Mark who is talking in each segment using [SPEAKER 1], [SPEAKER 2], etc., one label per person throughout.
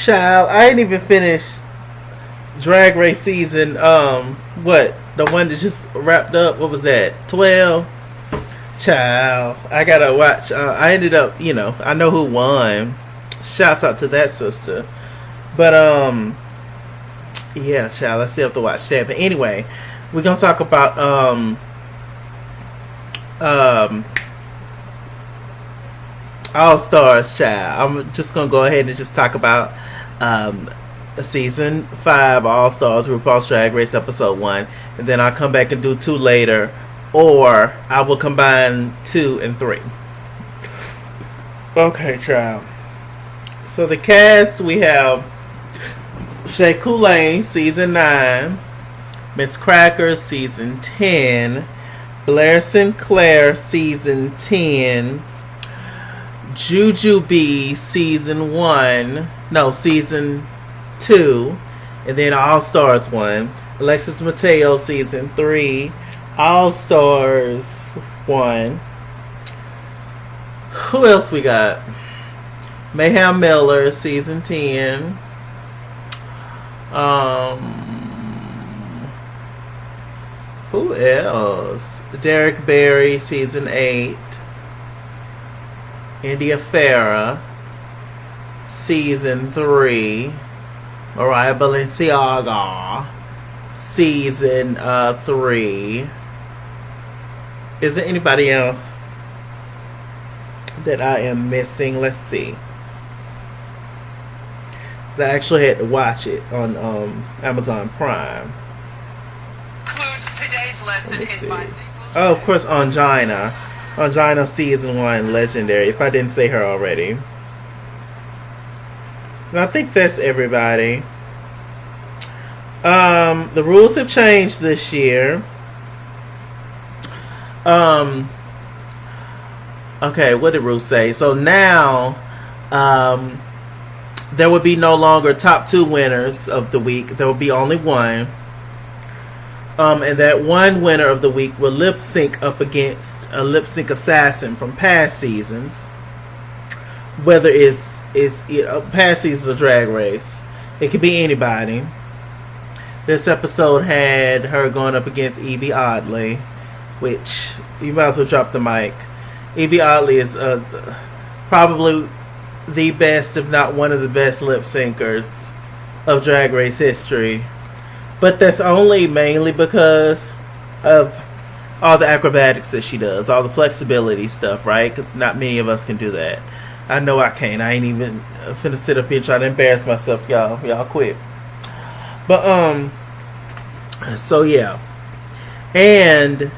[SPEAKER 1] Child, I ain't even finished Drag Race season. What? The one that just wrapped up. What was that? 12. Child, I gotta watch. I ended up, I know who won. Shouts out to that sister. But yeah, child, I still have to watch that. But anyway, we're gonna talk about All Stars, child. I'm just gonna go ahead and just talk about season 5 All Stars RuPaul's Drag Race episode 1, and then I'll come back and do 2 later, or I will combine 2 and 3. Okay, child. So the cast, we have Shea Coulee, season 9, Miss Cracker, season 10, Blair Sinclair, season 10, Juju B, season 1, no, season 2, and then All Stars 1, Alexis Mateo, season 3, All Stars 1. Who else we got? Mayhem Miller, season 10. Who else? Derek Barry, season 8. India Farah, season 3. Mariah Balenciaga, season 3. Is there anybody else that I am missing? Let's see. I actually had to watch it on Amazon Prime. Let me see. Oh, of course, Ongina. Ongina season 1, legendary. If I didn't say her already. And I think that's everybody. The rules have changed this year. Okay, what did rules say? So now, there will be no longer top 2 winners of the week. There will be only one. And that one winner of the week will lip sync up against a lip sync assassin from past seasons. Whether it's past seasons of Drag Race, it could be anybody. This episode had her going up against Evie Oddly, which you might as well drop the mic. Evie Oddly is probably the best, if not one of the best lip syncers of Drag Race history. But that's only mainly because of all the acrobatics that she does, all the flexibility stuff, right? Because not many of us can do that. I know I can't. I ain't even finna sit up here and try to embarrass myself, y'all. Y'all quit. But, so yeah. And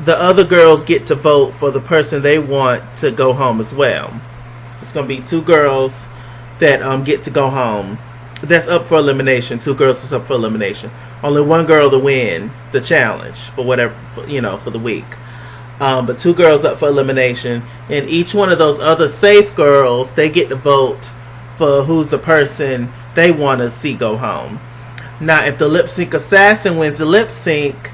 [SPEAKER 1] the other girls get to vote for the person they want to go home as well. It's going to be 2 girls that get to go home. That's up for elimination. 2 girls is up for elimination. Only 1 girl to win the challenge for whatever, for the week. But 2 girls up for elimination. And each one of those other safe girls, they get to vote for who's the person they want to see go home. Now, if the lip sync assassin wins the lip sync,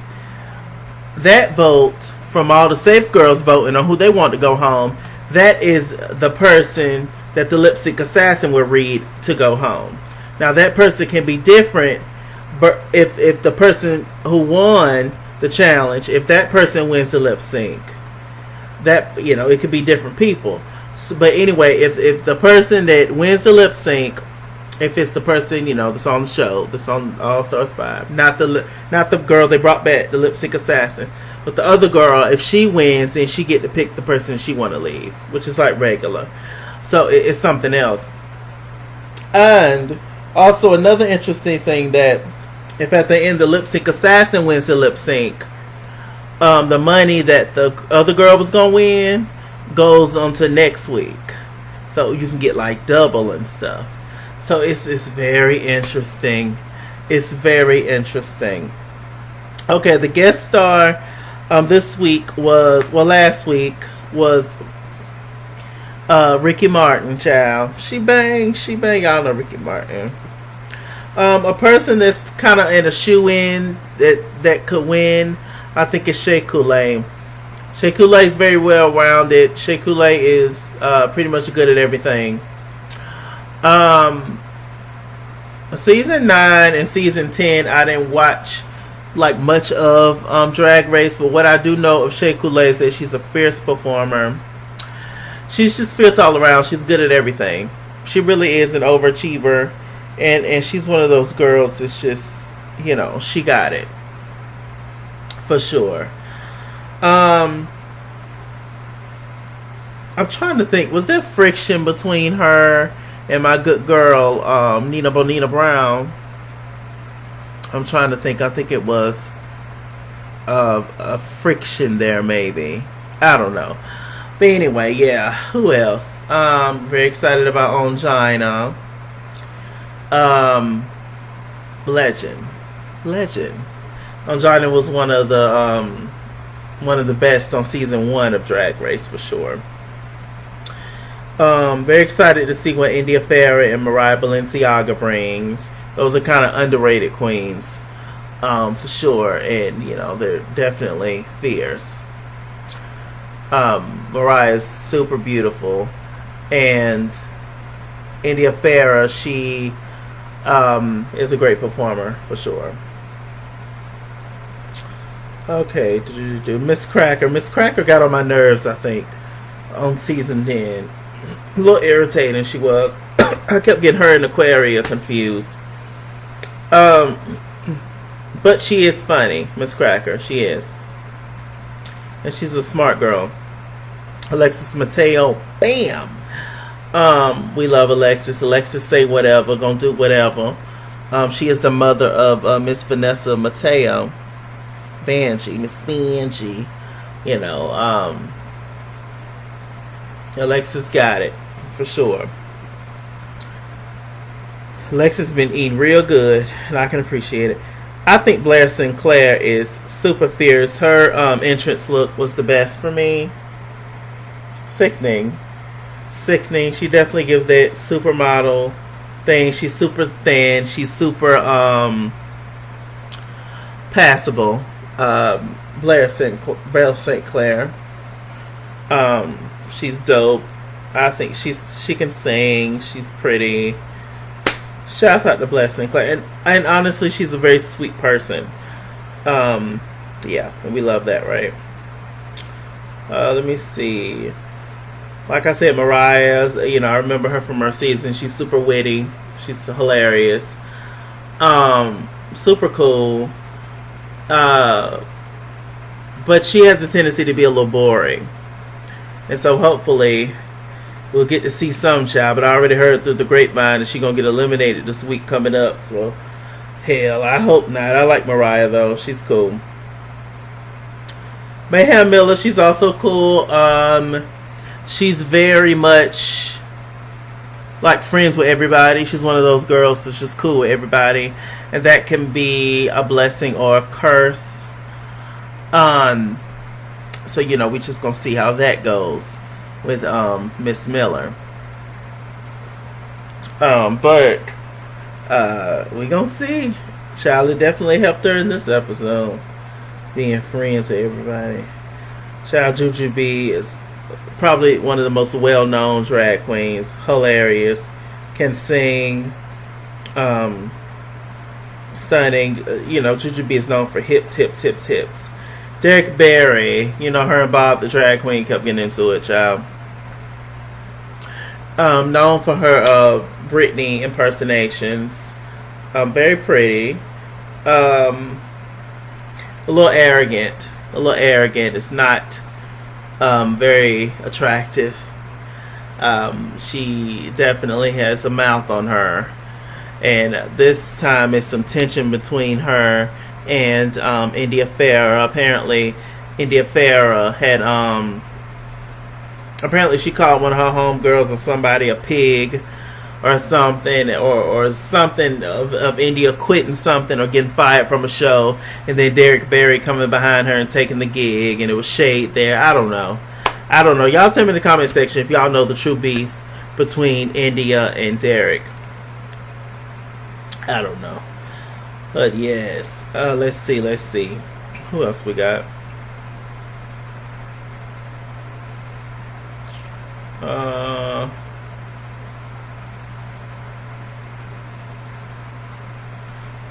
[SPEAKER 1] that vote from all the safe girls voting on who they want to go home, that is the person that the lip sync assassin will read to go home. Now, that person can be different, but if the person who won the challenge, if that person wins the lip sync, that, it could be different people. So, but anyway, if the person that wins the lip sync, if it's the person, that's on the show, that's on All Stars 5, not the girl they brought back, the lip sync assassin, but the other girl, if she wins, then she get to pick the person she want to leave, which is like regular. So it's something else. And also another interesting thing, that if at the end the lip sync assassin wins the lip sync, the money that the other girl was gonna win goes on to next week, so you can get like double and stuff. So it's very interesting. It's very interesting. Okay, the guest star last week was Ricky Martin, child. She bang, y'all know Ricky Martin. A person that's kind of in a shoe-in that could win, I think, is Shea Coulee. Shea Coulee is very well rounded. Shea Coulee is pretty much good at everything. Season 9 and season 10, I didn't watch like much of Drag Race, but what I do know of Shea Coulee is that she's a fierce performer. She's just fierce all around. She's good at everything. She really is an overachiever, and she's one of those girls that's just, she got it for sure. I'm trying to think, was there friction between her and my good girl, Nina Bonina Brown? I'm trying to think. I think it was a friction there, maybe. I don't know. But anyway, yeah. Who else? Very excited about Ongina. Legend. Ongina was one of the best on season 1 of Drag Race for sure. Very excited to see what India Ferrah and Mariah Balenciaga brings. Those are kind of underrated queens, for sure, and they're definitely fierce. Mariah is super beautiful, and India Ferrah, she is a great performer for sure. Okay, Miss Cracker. Miss Cracker got on my nerves, I think, on season 10. A little irritating she was. I kept getting her and Aquaria confused. But she is funny, Miss Cracker. She is. And she's a smart girl. Alexis Mateo, bam! We love Alexis. Alexis say whatever, gonna do whatever. She is the mother of Miss Vanessa Mateo. Banji, Miss Banji. Alexis got it, for sure. Alexis been eating real good, and I can appreciate it. I think Blair Sinclair is super fierce. Her entrance look was the best for me. Sickening. She definitely gives that supermodel thing. She's super thin. She's super passable. Blair Sinclair. She's dope. I think she can sing. She's pretty. Shouts out to Blair Sinclair. And honestly, she's a very sweet person. Yeah, and we love that, right? Let me see. Like I said, Mariah, I remember her from her season. She's super witty. She's hilarious. Super cool. But she has a tendency to be a little boring. And so hopefully we'll get to see some child. But I already heard through the grapevine that she's going to get eliminated this week coming up. So, hell, I hope not. I like Mariah, though. She's cool. Mayhem Miller, she's also cool. She's very much like friends with everybody. She's one of those girls that's just cool with everybody. And that can be a blessing or a curse. So, we just gonna see how that goes with Miss Miller. But we gonna see. Charlie definitely helped her in this episode, being friends with everybody. Child Jujubee is probably one of the most well-known drag queens. Hilarious, can sing, stunning. Jujubee is known for hips. Derek Barry, her and Bob the drag queen kept getting into it, child. Known for her Britney impersonations. Very pretty. A little arrogant. It's not very attractive. She definitely has a mouth on her. And this time it's some tension between her and India Ferrah. Apparently India Ferrah had apparently she called one of her homegirls or somebody a pig or something, or something of India quitting something or getting fired from a show, and then Derek Barry coming behind her and taking the gig, and it was shade there. I don't know. Y'all tell me in the comment section if y'all know the true beef between India and Derek. I don't know. But yes, let's see. Who else we got?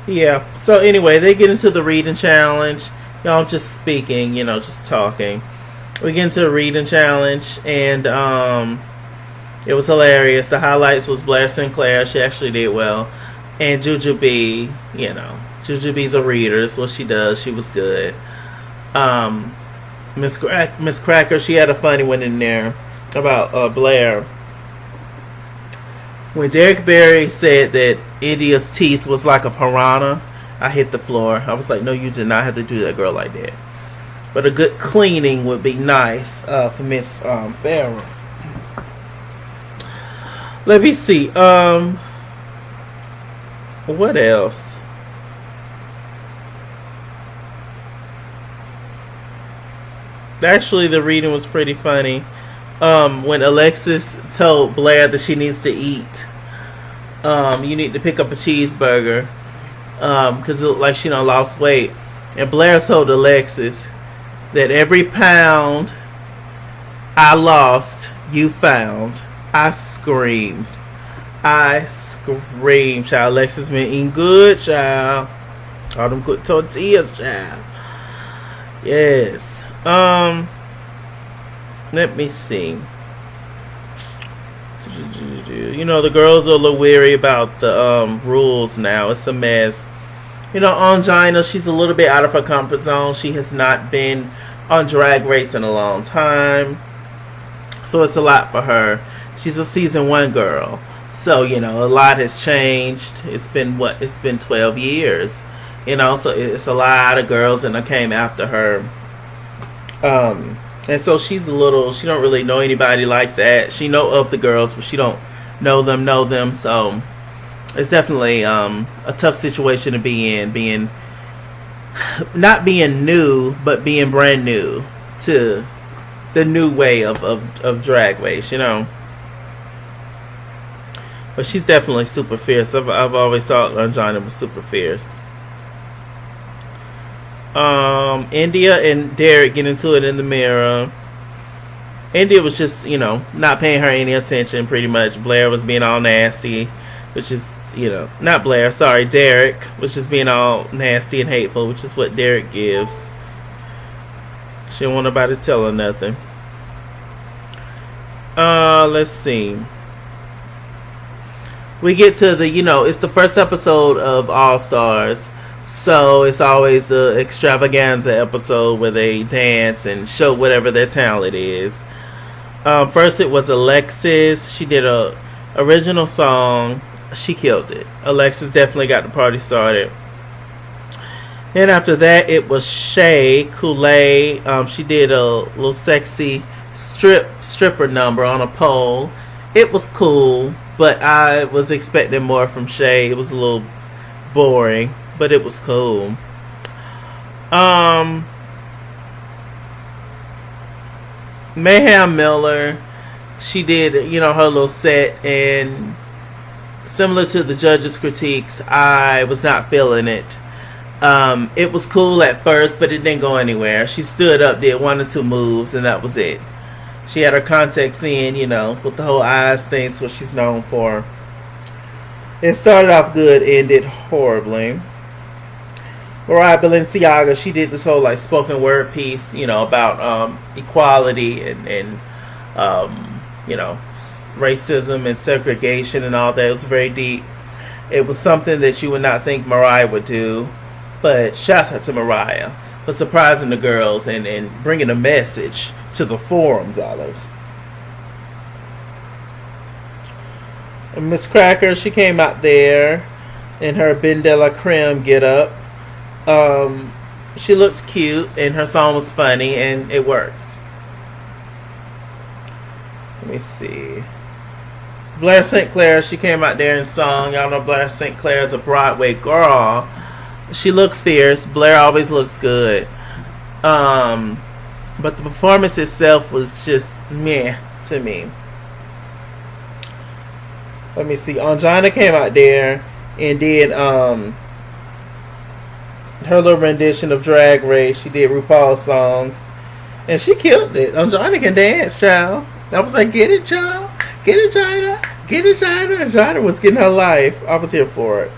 [SPEAKER 1] Yeah. So anyway, they get into the reading challenge. Y'all just speaking, just talking. We get into the reading challenge, and it was hilarious. The highlights was Blair Sinclair. She actually did well, and Juju B. Juju B's a reader. That's what she does. She was good. Miss Cracker. She had a funny one in there about Blair. When Derek Barry said that India's teeth was like a piranha, I hit the floor. I was like, no, you did not have to do that girl like that. But a good cleaning would be nice for Miss Farrell. Let me see. What else? Actually, the reading was pretty funny. When Alexis told Blair that she needs to eat, you need to pick up a cheeseburger, because it looked like she done lost weight. And Blair told Alexis that every pound I lost, you found. I screamed. Child. Alexis been eating good, child. All them good tortillas, child. Yes. Let me see. The girls are a little weary about the rules now. It's a mess. Ongina, she's a little bit out of her comfort zone. She has not been on Drag Race in a long time, so it's a lot for her. She's a season 1 girl, so a lot has changed. It's been 12 years, so it's a lot of girls that came after her. And so she don't really know anybody like that. She know of the girls, but she don't know them. So it's definitely a tough situation to be in, not being new, but being brand new to the new way of Drag Race, But she's definitely super fierce. I've always thought Ongina was super fierce. India and Derek get into it in the mirror. India was just, not paying her any attention, pretty much. Blair was being all nasty, which is, not Blair, sorry, Derek was just being all nasty and hateful, which is what Derek gives. She didn't want nobody to tell her nothing. Let's see. We get to the, it's the first episode of All Stars. So it's always the Extravaganza episode where they dance and show whatever their talent is. First it was Alexis. She did a original song. She killed it. Alexis definitely got the party started. Then after that it was Shay Kool-Aid. She did a little sexy stripper number on a pole. It was cool, but I was expecting more from Shay. It was a little boring, but it was cool. Mayhem Miller, she did, her little set, and similar to the judges' critiques, I was not feeling it. It was cool at first, but it didn't go anywhere. She stood up, did 1 or 2 moves, and that was it. She had her contacts in, with the whole eyes thing, what she's known for. It started off good, ended horribly. Mariah Balenciaga, she did this whole spoken word piece, about equality and racism and segregation and all that. It was very deep. It was something that you would not think Mariah would do, but shouts out to Mariah for surprising the girls and bringing a message to the forum, darling. Miss Cracker, she came out there in her Ben de la Creme get up. She looked cute and her song was funny and it works. Let me see. Blair St. Clair, she came out there and sung. Y'all know Blair St. Clair is a Broadway girl. She looked fierce. Blair always looks good. But the performance itself was just meh to me. Let me see. Ongina came out there and did her little rendition of Drag Race. She did Rupaul songs. And she killed it. Ongina can dance, child. I was like, get it, child. Get it, Gina. Get it, Gina. And Gina was getting her life. I was here for it.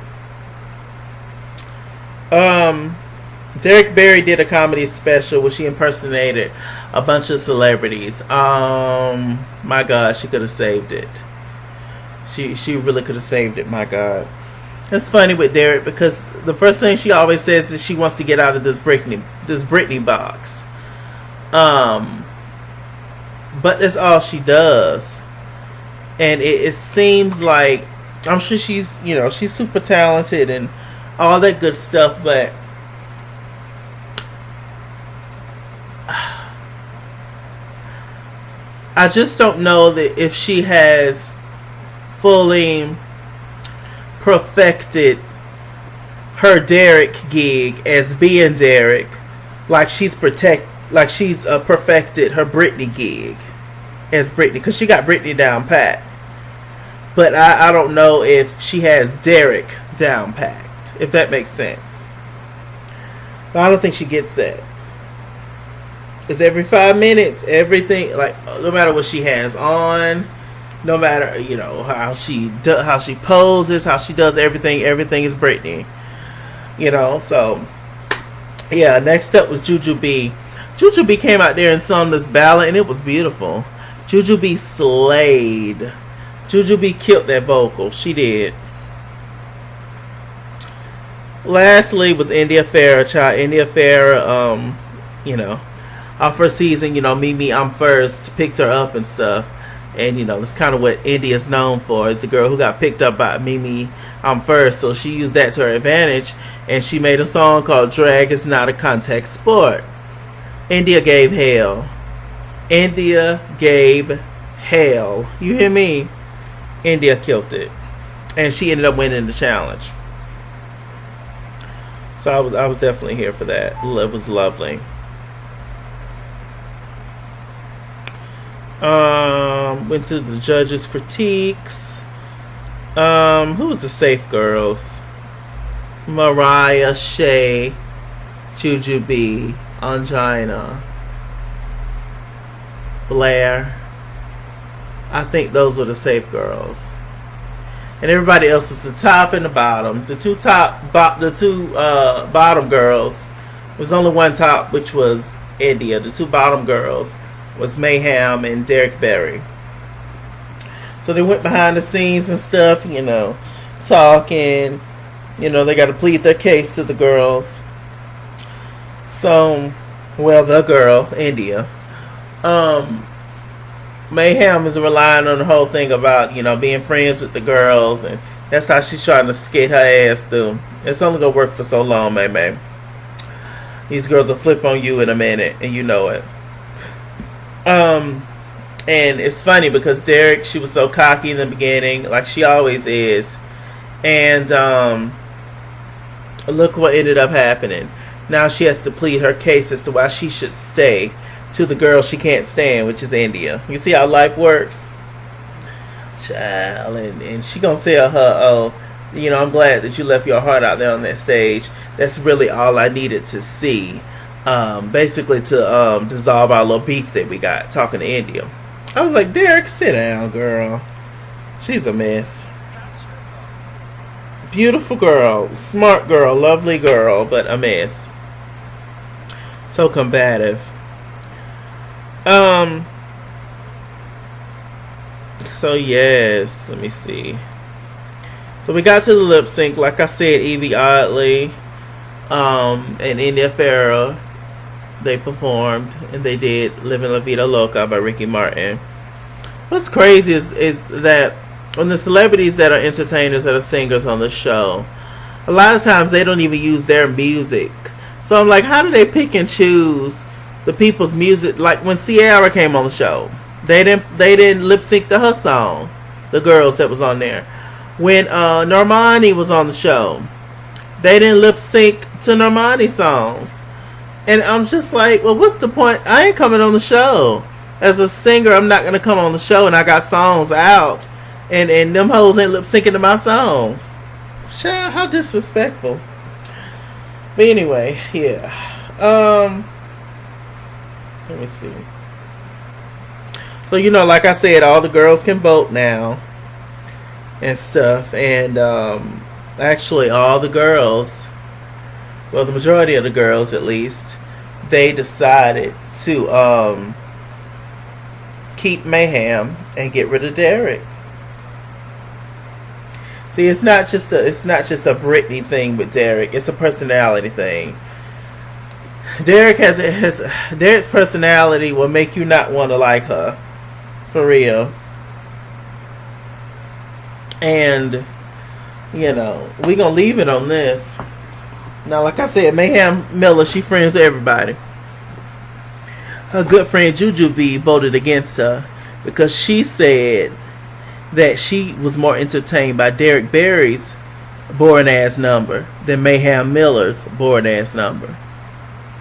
[SPEAKER 1] Um, Derek Barry did a comedy special where she impersonated a bunch of celebrities. My God, she could have saved it. She really could have saved it. My God, it's funny with Derek because the first thing she always says is she wants to get out of this Britney box. But that's all she does, and it seems like I'm sure she's super talented and all that good stuff, but I just don't know that if she has fully perfected her Derek gig as being Derek, like she's perfected her Britney gig as Britney, because she got Britney down pat. But I don't know if she has Derek down packed, if that makes sense. But I don't think she gets that. It's every 5 minutes, everything, like no matter what she has on, no matter how she poses, how she does everything is Britney. So yeah. Next up was Juju B. Juju B came out there and sung this ballad, and it was beautiful. Juju B slayed. Juju B killed that vocal. She did. Lastly was India Farah. Child, India Farah, our first season, Me, I'm First, picked her up and stuff. And, that's kind of what India's known for, is the girl who got picked up by Me, I'm First. So she used that to her advantage, and she made a song called Drag Is Not a Contact Sport. India gave hell. India gave hell. You hear me? India killed it. And she ended up winning the challenge. So I was definitely here for that. It was lovely. Went to the judges' critiques. Who was the safe girls? Mariah, Shay, Juju B, Ongina, Blair. I think those were the safe girls. And everybody else was the top and the bottom. The two bottom girls. There was only one top, which was India. The two bottom girls was Mayhem and Derek Barry. So they went behind the scenes and stuff, talking. They got to plead their case to the girls. So, the girl, India. Mayhem is relying on the whole thing about, being friends with the girls, and that's how she's trying to skate her ass through. It's only gonna work for so long, May. These girls will flip on you in a minute, and you know it. And it's funny because Derek, she was so cocky in the beginning, like she always is, and look what ended up happening. Now she has to plead her case as to why she should stay to the girl she can't stand, which is India. You see how life works? Child, and she gonna tell her, I'm glad that you left your heart out there on that stage. That's really all I needed to see. Basically to dissolve our little beef that we got, talking to India. I was like, Derek, sit down, girl. She's a mess. Beautiful girl, smart girl, lovely girl, but a mess. So combative. So yes, let me see. So we got to the lip sync. Like I said, Evie Oddly, and India Farah, they performed, and they did "Living La Vida Loca" by Ricky Martin. What's crazy is that when the celebrities that are entertainers, that are singers on the show, a lot of times they don't even use their music. So I'm like, how do they pick and choose the people's music? Like when Ciara came on the show, they didn't lip sync to her song, the girls that was on there. When Normani was on the show, they didn't lip sync to Normani's songs. And I'm just like, well, what's the point? I ain't coming on the show. As a singer, I'm not going to come on the show and I got songs out. And them hoes ain't lip syncing to my song. Child, how disrespectful. But anyway, yeah. Let me see. So, like I said, all the girls can vote now. And stuff. And actually, all the girls well, the majority of the girls at least, they decided to keep Mayhem and get rid of Derek. See, it's not just a Britney thing with Derek. It's a personality thing. Derek's personality will make you not want to like her, for real. And we gonna leave it on this. Now, like I said, Mayhem Miller, she friends with everybody. Her good friend Juju B voted against her because she said that she was more entertained by Derek Barry's boring ass number than Mayhem Miller's boring ass number.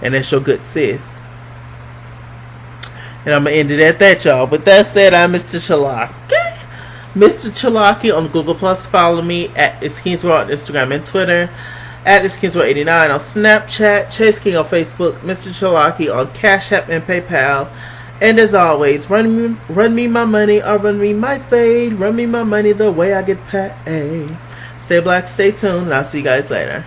[SPEAKER 1] And that's your good sis. And I'm going to end it at that, y'all. With that said, I'm Mr. Chalaki. Mr. Chalaki on Google Plus. Follow me at It's Kingsworld on Instagram and Twitter. At It's Kingsworld89 on Snapchat. Chase King on Facebook. Mr. Chalaki on Cash App and PayPal. And as always, run me my money or run me my fade. Run me my money the way I get paid. Stay black, stay tuned, and I'll see you guys later.